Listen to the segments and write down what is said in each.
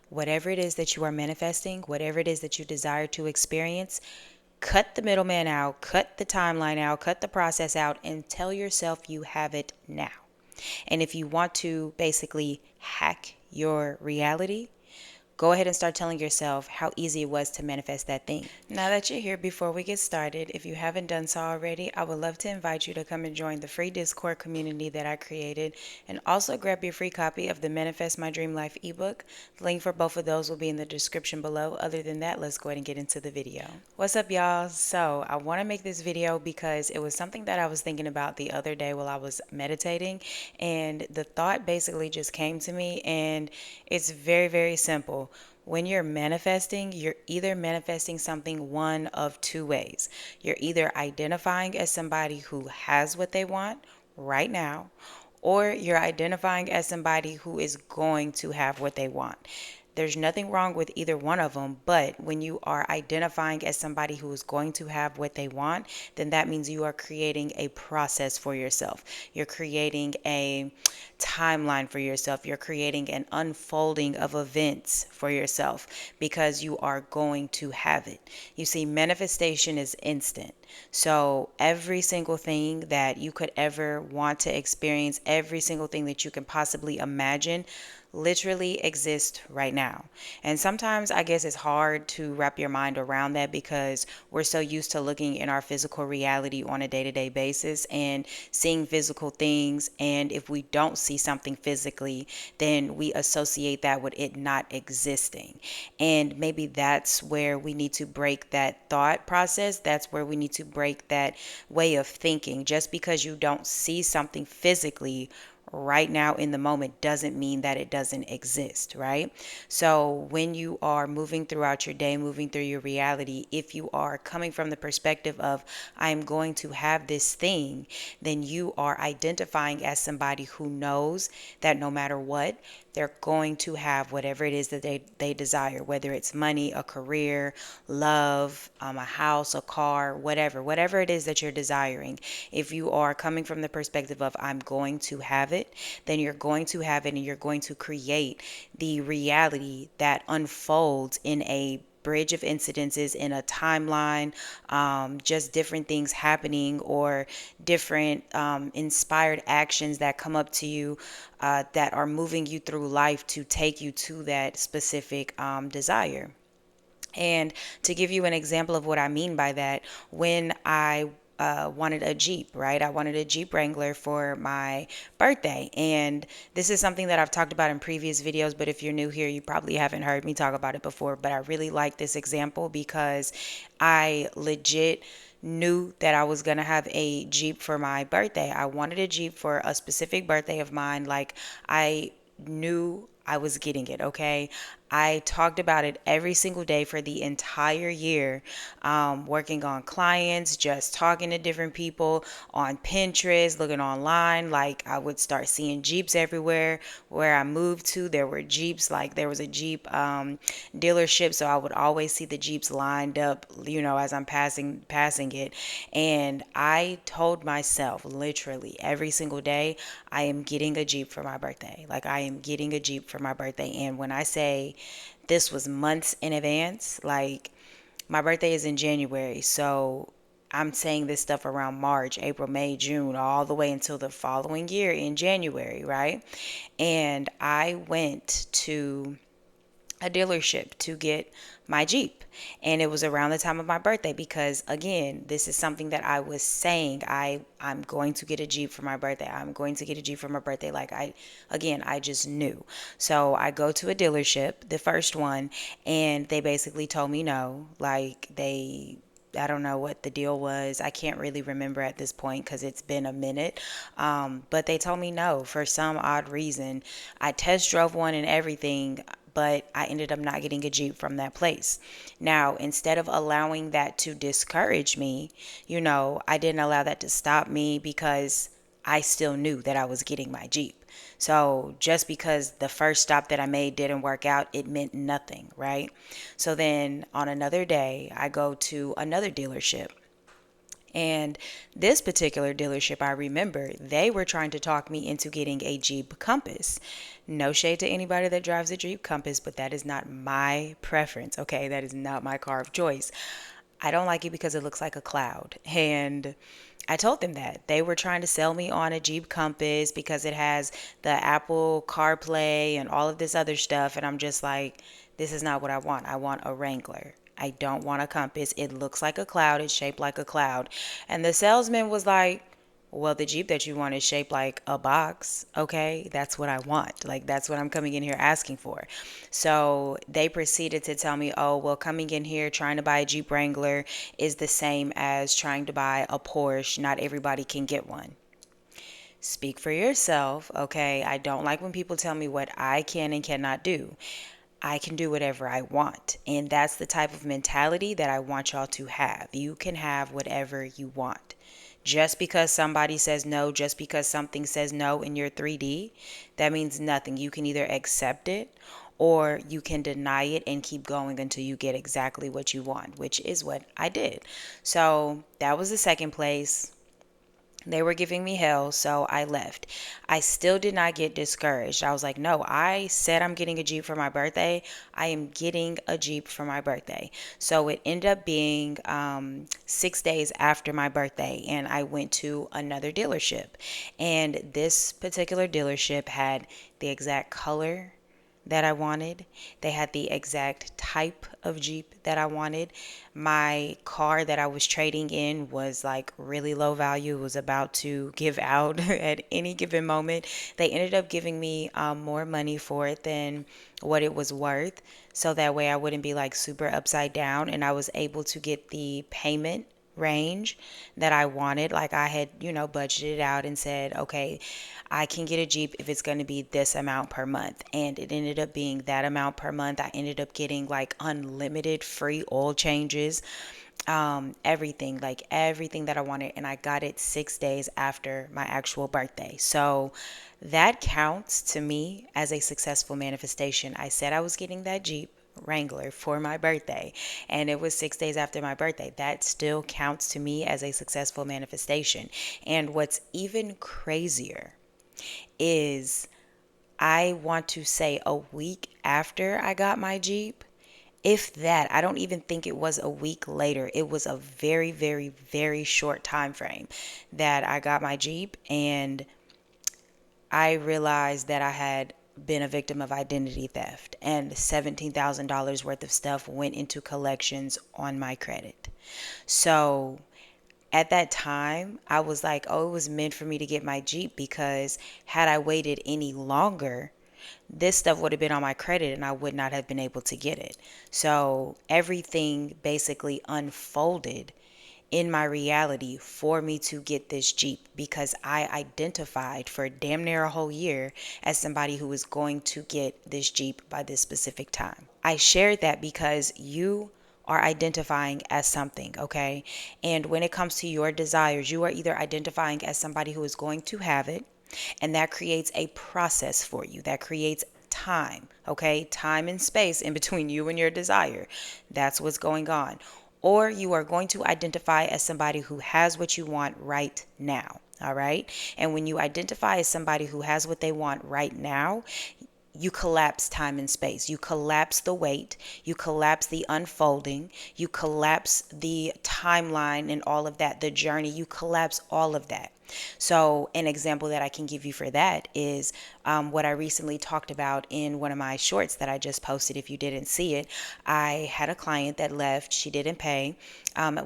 whatever it is that you are manifesting, whatever it is that you desire to experience, cut the middleman out, cut the timeline out, cut the process out, and tell yourself you have it now. And if you want to basically hack your reality, go ahead and start telling yourself how easy it was to manifest that thing. Now that you're here, before we get started, if you haven't done so already, I would love to invite you to come and join the free Discord community that I created, and also grab your free copy of the Manifest My Dream Life ebook. The link for both of those will be in the description below. Other than that, let's go ahead and get into the video. What's up, y'all? So I want to make this video because it was something that I was thinking about the other day while I was meditating, and the thought basically just came to me, and it's very, very simple. When you're manifesting, you're either manifesting something one of two ways. You're either identifying as somebody who has what they want right now, or you're identifying as somebody who is going to have what they want. There's nothing wrong with either one of them, but when you are identifying as somebody who is going to have what they want, then that means you are creating a process for yourself. You're creating a timeline for yourself. You're creating an unfolding of events for yourself because you are going to have it. You see, manifestation is instant. So every single thing that you could ever want to experience, every single thing that you can possibly imagine, literally exist right now. And sometimes I guess it's hard to wrap your mind around that because we're so used to looking in our physical reality on a day-to-day basis and seeing physical things. And if we don't see something physically, then we associate that with it not existing. And maybe that's where we need to break that thought process. That's where we need to break that way of thinking. Just because you don't see something physically right now in the moment doesn't mean that it doesn't exist, right? So when you are moving throughout your day, moving through your reality, if you are coming from the perspective of I'm going to have this thing, then you are identifying as somebody who knows that no matter what, they're going to have whatever it is that they desire, whether it's money, a career, love, a house, a car, whatever it is that you're desiring. If you are coming from the perspective of I'm going to have it, then you're going to have it and you're going to create the reality that unfolds in a bridge of incidences, in a timeline, just different things happening or different inspired actions that come up to you that are moving you through life to take you to that specific desire. And to give you an example of what I mean by that, when I wanted a Jeep, right? I wanted a Jeep Wrangler for my birthday. And this is something that I've talked about in previous videos, but if you're new here, you probably haven't heard me talk about it before. But I really like this example because I legit knew that I was going to have a Jeep for my birthday. I wanted a Jeep for a specific birthday of mine. Like, I knew I was getting it, okay? I talked about it every single day for the entire year, working on clients, just talking to different people on Pinterest, looking online. Like, I would start seeing Jeeps everywhere. Where I moved to, there were Jeeps. Like, there was a Jeep dealership, so I would always see the Jeeps lined up, as I'm passing it. And I told myself literally every single day, I am getting a Jeep for my birthday. Like, I am getting a Jeep for my birthday. And when I say this was months in advance, like, my birthday is in January, so I'm saying this stuff around March, April, May, June, all the way until the following year in January, right? And I went to a dealership to get my Jeep. And it was around the time of my birthday because, again, this is something that I was saying. I'm going to get a Jeep for my birthday. I'm going to get a Jeep for my birthday. Like, I just knew. So I go to a dealership, the first one, and they basically told me no. Like, I don't know what the deal was. I can't really remember at this point because it's been a minute. But they told me no for some odd reason. I test drove one and everything, but I ended up not getting a Jeep from that place. Now, instead of allowing that to discourage me, I didn't allow that to stop me because I still knew that I was getting my Jeep. So just because the first stop that I made didn't work out, it meant nothing, right? So then on another day, I go to another dealership And this particular dealership, I remember, they were trying to talk me into getting a Jeep Compass. No shade to anybody that drives a Jeep Compass, but that is not my preference, okay? That is not my car of choice. I don't like it because it looks like a cloud. And I told them that. They were trying to sell me on a Jeep Compass because it has the Apple CarPlay and all of this other stuff. And I'm just like, this is not what I want. I want a Wrangler. I don't want a Compass. It looks like a cloud. It's shaped like a cloud. And the salesman was like, well, the Jeep that you want is shaped like a box. Okay, that's what I want. Like, that's what I'm coming in here asking for. So they proceeded to tell me, oh, well, coming in here trying to buy a Jeep Wrangler is the same as trying to buy a Porsche. Not everybody can get one. Speak for yourself, okay? I don't like when people tell me what I can and cannot do. I can do whatever I want. And that's the type of mentality that I want y'all to have. You can have whatever you want. Just because somebody says no, just because something says no in your 3D, that means nothing. You can either accept it or you can deny it and keep going until you get exactly what you want, which is what I did. So that was the second place. They were giving me hell, so I left. I still did not get discouraged. I was like, no, I said I'm getting a Jeep for my birthday. I am getting a Jeep for my birthday. So it ended up being 6 days after my birthday, and I went to another dealership. And this particular dealership had the exact color that I wanted. They had the exact type of Jeep that I wanted. My car that I was trading in was like really low value, it was about to give out at any given moment. They ended up giving me more money for it than what it was worth. So that way I wouldn't be like super upside down, and I was able to get the payment range that I wanted. Like I had, budgeted out and said, okay, I can get a Jeep if it's going to be this amount per month. And it ended up being that amount per month. I ended up getting like unlimited free oil changes, everything, like everything that I wanted. And I got it 6 days after my actual birthday. So that counts to me as a successful manifestation. I said I was getting that Jeep Wrangler for my birthday, and it was 6 days after my birthday. That still counts to me as a successful manifestation. And what's even crazier is I want to say a week after I got my Jeep, if that, I don't even think it was a week later. It was a very, very, very short time frame that I got my Jeep, and I realized that I had been a victim of identity theft, and $17,000 worth of stuff went into collections on my credit. So at that time, I was like, oh, it was meant for me to get my Jeep, because had I waited any longer, this stuff would have been on my credit and I would not have been able to get it. So everything basically unfolded in my reality for me to get this Jeep, because I identified for damn near a whole year as somebody who was going to get this Jeep by this specific time. I shared that because you are identifying as something, okay? And when it comes to your desires, you are either identifying as somebody who is going to have it, and that creates a process for you, that creates time, okay? Time and space in between you and your desire. That's what's going on. Or you are going to identify as somebody who has what you want right now. All right. And when you identify as somebody who has what they want right now, you collapse time and space. You collapse the wait. You collapse the unfolding. You collapse the timeline and all of that, the journey. You collapse all of that. So, an example that I can give you for that is what I recently talked about in one of my shorts that I just posted. If you didn't see it, I had a client that left. She didn't pay,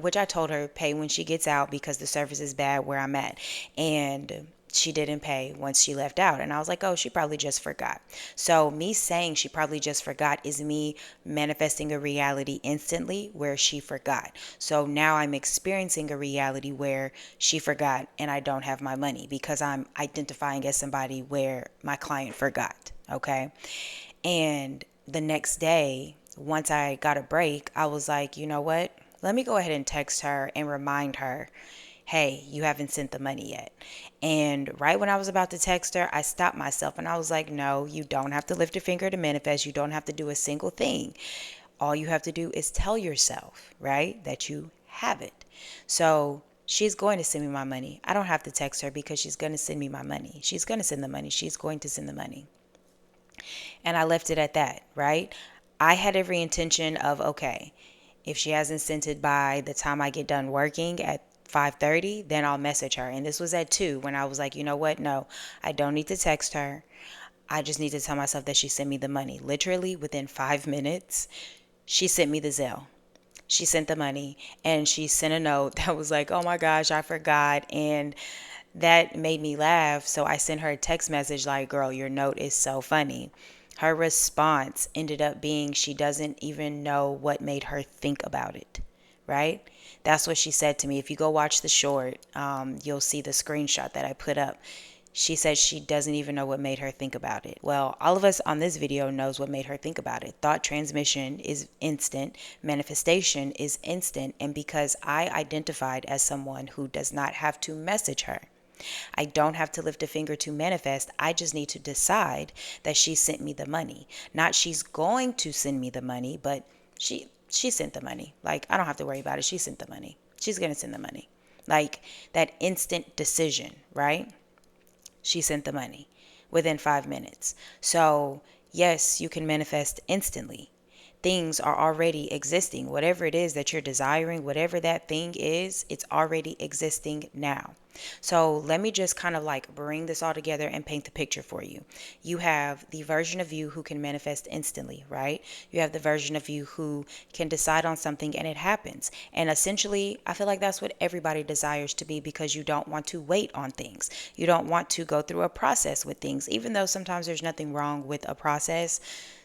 which I told her pay when she gets out because the service is bad where I'm at. And she didn't pay once she left out. And I was like, oh, she probably just forgot. So me saying she probably just forgot is me manifesting a reality instantly where she forgot. So now I'm experiencing a reality where she forgot and I don't have my money because I'm identifying as somebody where my client forgot. Okay. And the next day, once I got a break, I was like, you know what? Let me go ahead and text her and remind her, hey, you haven't sent the money yet. And right when I was about to text her, I stopped myself and I was like, no, you don't have to lift a finger to manifest. You don't have to do a single thing. All you have to do is tell yourself, right, that you have it. So She's going to send me my money. I don't have to text her because she's going to send me my money. She's going to send the money. She's going to send the money. And I left it at that, right? I had every intention of, okay, if she hasn't sent it by the time I get done working at 5:30, then I'll message her. And this was at 2 when I was like, you know what? No, I don't need to text her. I just need to tell myself that she sent me the money. Literally within 5 minutes, she sent me the Zelle. She sent the money and she sent a note that was like, oh my gosh, I forgot. And that made me laugh. So I sent her a text message like, girl, your note is so funny. Her response ended up being she doesn't even know what made her think about it, right? That's what she said to me. If you go watch the short, you'll see the screenshot that I put up. She said she doesn't even know what made her think about it. Well, all of us on this video knows what made her think about it. Thought transmission is instant, manifestation is instant, and because I identified as someone who does not have to message her, I don't have to lift a finger to manifest. I just need to decide that she sent me the money. Not she's going to send me the money, but she sent the money. Like, I don't have to worry about it. She sent the money. She's going to send the money. Like that instant decision, right? She sent the money within 5 minutes. So, yes, you can manifest instantly. Things are already existing. Whatever it is that you're desiring, whatever that thing is, it's already existing now. So let me just kind of like bring this all together and paint the picture for you. You have the version of you who can manifest instantly, right? You have the version of you who can decide on something and it happens. And essentially, I feel like that's what everybody desires to be because you don't want to wait on things. You don't want to go through a process with things, even though sometimes there's nothing wrong with a process.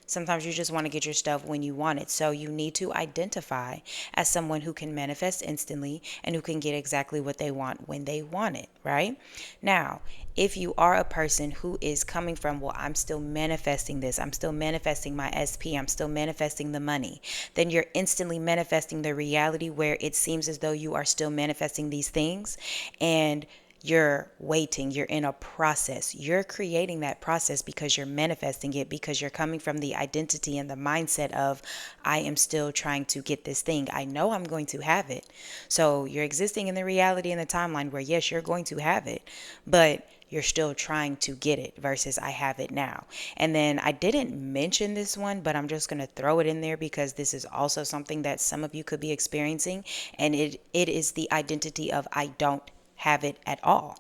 Sometimes you just want to get your stuff when you want it. So you need to identify as someone who can manifest instantly and who can get exactly what they want when they want it, right? Now, if you are a person who is coming from, well, I'm still manifesting this, I'm still manifesting my SP, I'm still manifesting the money, then you're instantly manifesting the reality where it seems as though you are still manifesting these things and you're waiting, you're in a process. You're creating that process because you're manifesting it, because you're coming from the identity and the mindset of, I am still trying to get this thing. I know I'm going to have it. So you're existing in the reality and the timeline where, yes, you're going to have it, but you're still trying to get it versus I have it now. And then I didn't mention this one, but I'm just going to throw it in there because this is also something that some of you could be experiencing. And it is the identity of I don't have it at all.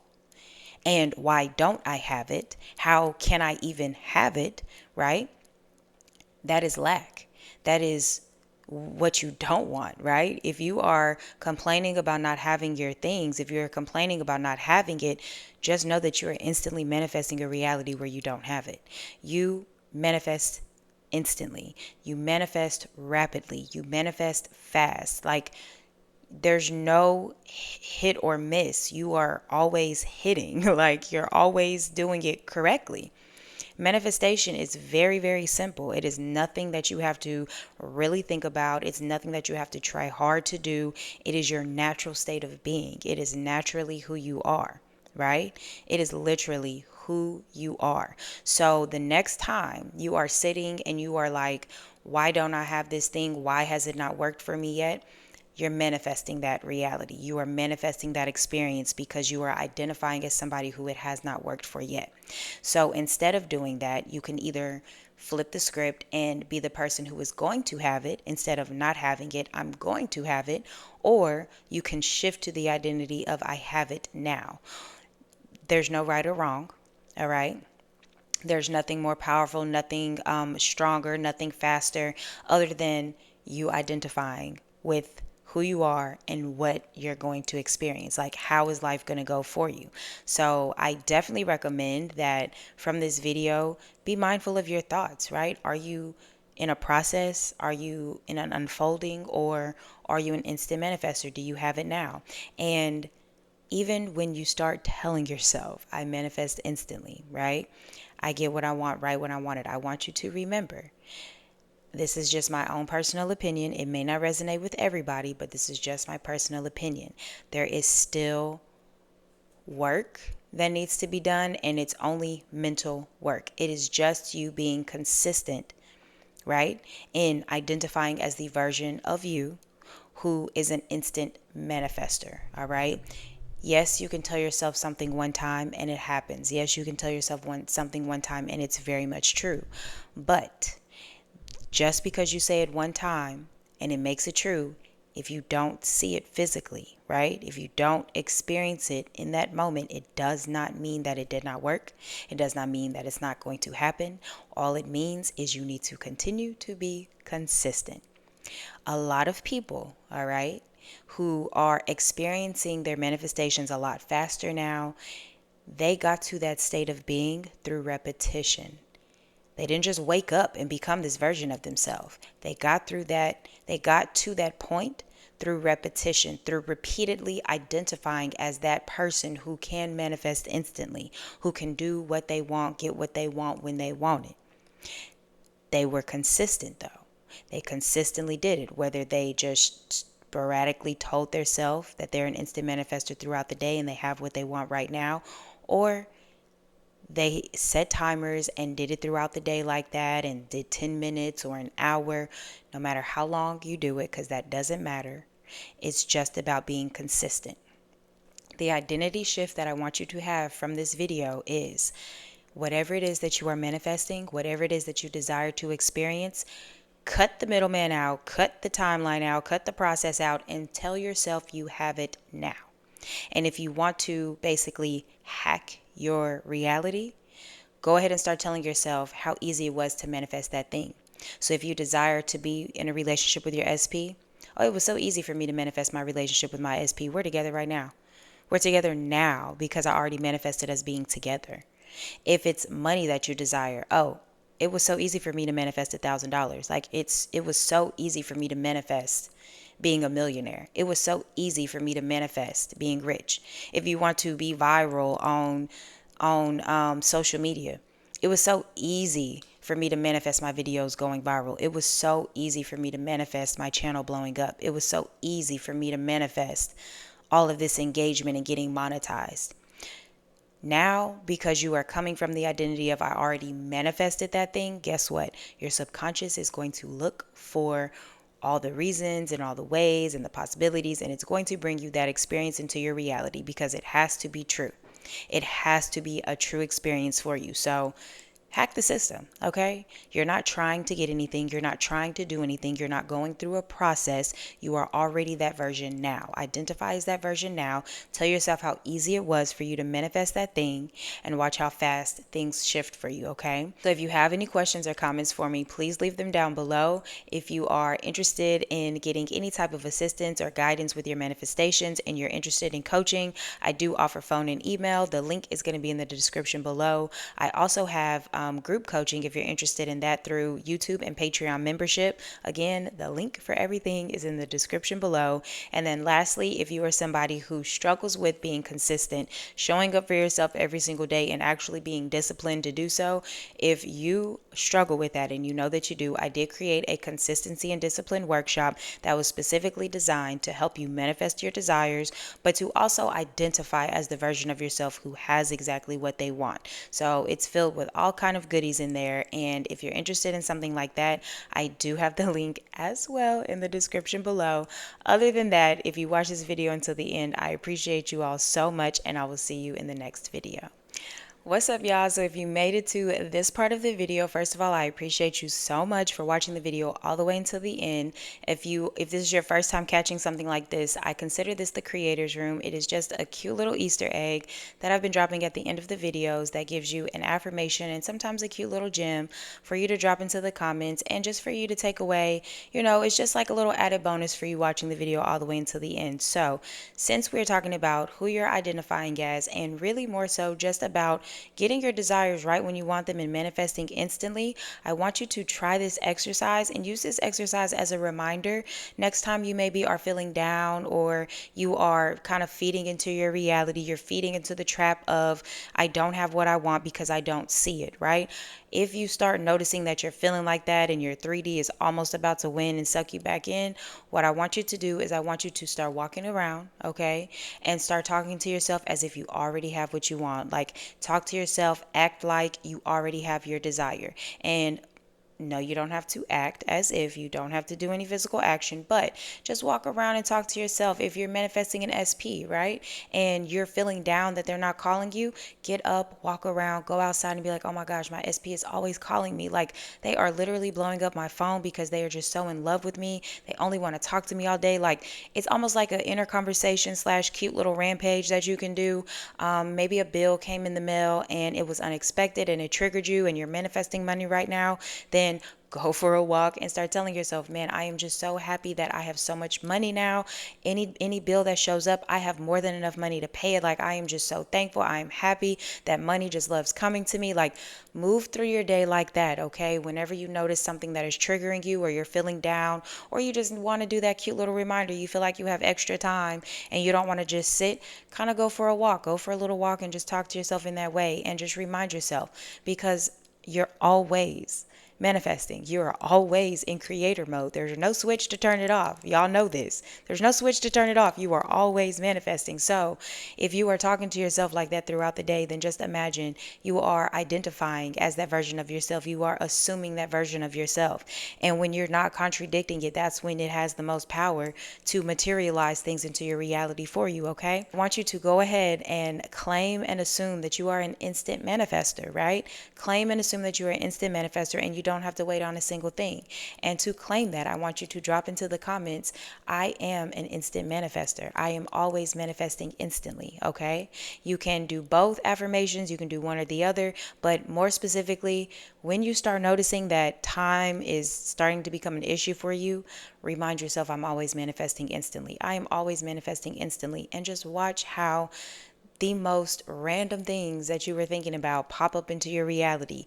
And why don't I have it? How can I even have it? Right? That is lack. That is what you don't want, right? If you are complaining about not having your things, if you're complaining about not having it, just know that you are instantly manifesting a reality where you don't have it. You manifest instantly. You manifest rapidly. You manifest fast. Like, there's no hit or miss. You are always hitting, like you're always doing it correctly. Manifestation is very, very simple. It is nothing that you have to really think about. It's nothing that you have to try hard to do. It is your natural state of being. It is naturally who you are, right? It is literally who you are. So the next time you are sitting and you are like, why don't I have this thing? Why has it not worked for me yet? You're manifesting that reality. You are manifesting that experience because you are identifying as somebody who it has not worked for yet. So instead of doing that, you can either flip the script and be the person who is going to have it instead of not having it. I'm going to have it. Or you can shift to the identity of I have it now. There's no right or wrong. All right. There's nothing more powerful, nothing stronger, nothing faster, other than you identifying with who you are and what you're going to experience. Like, how is life going to go for you? So I definitely recommend that from this video, be mindful of your thoughts, right? Are you in a process? Are you in an unfolding? Or are you an instant manifester? Do you have it now? And even when you start telling yourself, I manifest instantly, right? I get what I want right when I want it. I want you to remember, this is just my own personal opinion. It may not resonate with everybody, but this is just my personal opinion. There is still work that needs to be done, and it's only mental work. It is just you being consistent, right? In identifying as the version of you who is an instant manifester, all right? Yes, you can tell yourself something one time and it happens. Yes, you can tell yourself something one time and it's very much true. But just because you say it one time and it makes it true, if you don't see it physically, right? If you don't experience it in that moment, it does not mean that it did not work. It does not mean that it's not going to happen. All it means is you need to continue to be consistent. A lot of people, all right, who are experiencing their manifestations a lot faster now, they got to that state of being through repetition. They didn't just wake up and become this version of themselves. They got to that point through repetition, through repeatedly identifying as that person who can manifest instantly, who can do what they want, get what they want when they want it. They were consistent though. They consistently did it, whether they just sporadically told themselves that they're an instant manifester throughout the day and they have what they want right now, or they set timers and did it throughout the day like that and did 10 minutes or an hour, no matter how long you do it, because that doesn't matter. It's just about being consistent. The identity shift that I want you to have from this video is whatever it is that you are manifesting, whatever it is that you desire to experience, cut the middleman out, cut the timeline out, cut the process out, and tell yourself you have it now. And if you want to basically hack your reality, go ahead and start telling yourself how easy it was to manifest that thing. So if you desire to be in a relationship with your SP, oh, it was so easy for me to manifest my relationship with my SP. We're together right now. We're together now because I already manifested us being together. If it's money that you desire, oh, it was so easy for me to manifest $1,000. Like it was so easy for me to manifest being a millionaire. It was so easy for me to manifest being rich. If you want to be viral on social media, it was so easy for me to manifest my videos going viral. It was so easy for me to manifest my channel blowing up. It was so easy for me to manifest all of this engagement and getting monetized. Now, because you are coming from the identity of I already manifested that thing, guess what? Your subconscious is going to look for all the reasons and all the ways and the possibilities, and it's going to bring you that experience into your reality because it has to be true. It has to be a true experience for you. So hack the system, okay? You're not trying to get anything. You're not trying to do anything. You're not going through a process. You are already that version now. Identify as that version now. Tell yourself how easy it was for you to manifest that thing and watch how fast things shift for you, okay? So if you have any questions or comments for me, please leave them down below. If you are interested in getting any type of assistance or guidance with your manifestations and you're interested in coaching, I do offer phone and email. The link is going to be in the description below. I also have group coaching if you're interested in that through YouTube and Patreon membership. Again, the link for everything is in the description below. And then lastly, if you are somebody who struggles with being consistent, showing up for yourself every single day and actually being disciplined to do so, if you struggle with that and you know that you do, I did create a consistency and discipline workshop that was specifically designed to help you manifest your desires, but to also identify as the version of yourself who has exactly what they want. So it's filled with all kinds of goodies in there, and if you're interested in something like that, I do have the link as well in the description below. Other than that, if you watch this video until the end, I appreciate you all so much, and I will see you in the next video. What's up, y'all? So if you made it to this part of the video, first of all, I appreciate you so much for watching the video all the way until the end. If this is your first time catching something like this, I consider this the creator's room. It is just a cute little Easter egg that I've been dropping at the end of the videos that gives you an affirmation and sometimes a cute little gem for you to drop into the comments and just for you to take away. You know, it's just like a little added bonus for you watching the video all the way until the end. So since we're talking about who you're identifying as, and really more so just about getting your desires right when you want them and manifesting instantly, I want you to try this exercise and use this exercise as a reminder next time you maybe are feeling down or you are kind of feeding into your reality. You're feeding into the trap of I don't have what I want because I don't see it, right? If you start noticing that you're feeling like that and your 3D is almost about to win and suck you back in, what I want you to do is I want you to start walking around, okay, and start talking to yourself as if you already have what you want. Like, talk to yourself, act like you already have your desire. And No, you don't have to act as if. You don't have to do any physical action, but just walk around and talk to yourself. If you're manifesting an SP, right, and you're feeling down that they're not calling you, get up, walk around, go outside and be like, oh my gosh, my SP is always calling me. Like, they are literally blowing up my phone because they are just so in love with me. They only want to talk to me all day. Like, it's almost like an inner conversation slash cute little rampage that you can do. Maybe a bill came in the mail and it was unexpected and it triggered you and you're manifesting money right now. Then go for a walk and start telling yourself, man, I am just so happy that I have so much money now. Any bill that shows up, I have more than enough money to pay it. Like, I am just so thankful. I am happy that money just loves coming to me. Like, move through your day like that, okay? Whenever you notice something that is triggering you, or you're feeling down, or you just want to do that cute little reminder, you feel like you have extra time and you don't want to just sit, kind of go for a walk. Go for a little walk and just talk to yourself in that way and just remind yourself, because you're always manifesting. You are always in creator mode. There's no switch to turn it off. Y'all know this. There's no switch to turn it off. You are always manifesting. So if you are talking to yourself like that throughout the day, then just imagine you are identifying as that version of yourself. You are assuming that version of yourself. And when you're not contradicting it, that's when it has the most power to materialize things into your reality for you, okay? I want you to go ahead and claim and assume that you are an instant manifester, right? Claim and assume that you are an instant manifester and you don't have to wait on a single thing. And to claim that, I want you to drop into the comments, I am an instant manifester. I am always manifesting instantly, okay? You can do both affirmations, you can do one or the other, but more specifically, when you start noticing that time is starting to become an issue for you, remind yourself, I'm always manifesting instantly. I am always manifesting instantly. And just watch how the most random things that you were thinking about pop up into your reality.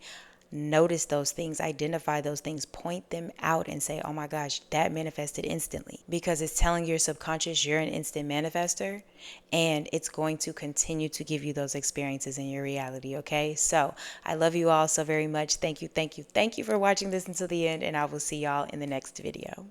Notice those things, identify those things, point them out and say, oh my gosh, that manifested instantly. Because it's telling your subconscious you're an instant manifester, and it's going to continue to give you those experiences in your reality, okay? So I love you all so very much. Thank you, thank you, thank you for watching this until the end, and I will see y'all in the next video.